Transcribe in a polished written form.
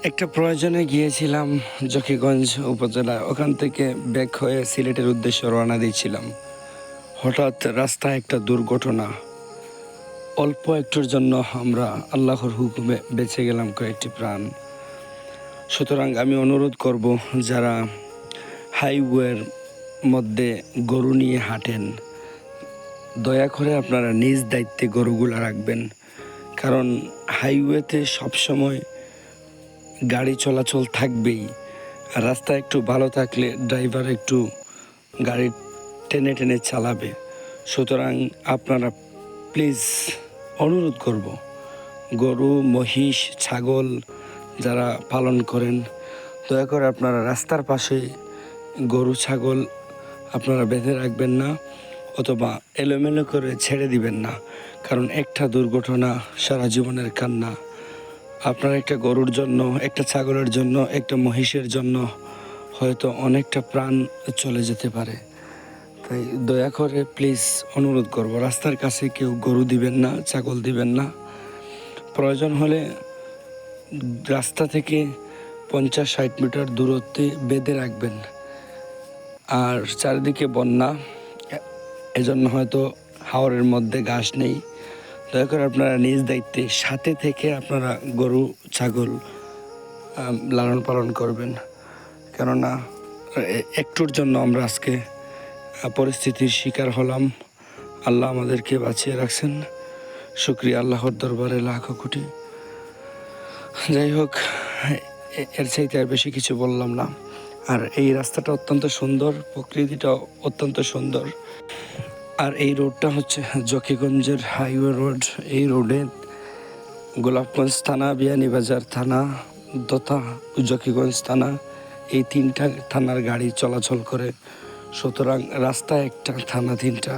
একটা প্রয়োজনে গিয়েছিলাম জকিগঞ্জ উপজেলায়। ওখান থেকে ব্যাক হয়ে সিলেটের উদ্দেশ্যে রওনা দিয়েছিলাম। হঠাৎ রাস্তায় একটা দুর্ঘটনা। অল্প একটুর জন্য আমরা আল্লাহর হুকুমে বেঁচে গেলাম কয়েকটি প্রাণ। সুতরাং আমি অনুরোধ করব, যারা হাইওয়ের মধ্যে গরু নিয়ে হাঁটেন, দয়া করে আপনারা নিজ দায়িত্বে গরুগুলো রাখবেন। কারণ হাইওয়েতে সবসময় গাড়ি চলাচল থাকবেই। আর রাস্তা একটু ভালো থাকলে ড্রাইভার একটু গাড়ি টেনে টেনে চালাবে। সুতরাং আপনারা প্লিজ, অনুরোধ করব, গরু, মহিষ, ছাগল যারা পালন করেন, দয়া করে আপনারা রাস্তার পাশে গরু, ছাগল আপনারা বেঁধে রাখবেন না, অথবা এলোমেলো করে ছেড়ে দিবেন না। কারণ একটা দুর্ঘটনা সারা জীবনের কান্না। আপনার একটা গরুর জন্য, একটা ছাগলের জন্য, একটা মহিষের জন্য হয়তো অনেকটা প্রাণ চলে যেতে পারে। তাই দয়া করে প্লিজ অনুরোধ করব, রাস্তার কাছে কেউ গরু দিবেন না, ছাগল দিবেন না। প্রয়োজন হলে রাস্তা থেকে 50-60 মিটার দূরত্বে বেঁধে রাখবেন। আর চারিদিকে বন্যা, এজন্য হয়তো হাওরের মধ্যে ঘাস নেই। দয়া করে আপনারা নিজ দায়িত্বে সাথে থেকে আপনারা গরু, ছাগল লালন পালন করবেন। কেননা একটুর জন্য আমরা আজকে পরিস্থিতির শিকার হলাম। আল্লাহ আমাদেরকে বাঁচিয়ে রাখছেন, শুকরিয়া আল্লাহর দরবারে লাখো কোটি। যাই হোক, এর চাইতে আর বেশি কিছু বললাম না। আর এই রাস্তাটা অত্যন্ত সুন্দর, প্রকৃতিটা অত্যন্ত সুন্দর। আর এই রোডটা হচ্ছে জকিগঞ্জের হাইওয়ে রোড। এই রোডে গোলাপগঞ্জ থানা, বিয়ানীবাজার থানা তথা জকিগঞ্জ থানা, এই 3টা থানার গাড়ি চলাচল করে। সুতরাং রাস্তা একটা, থানা 3টা।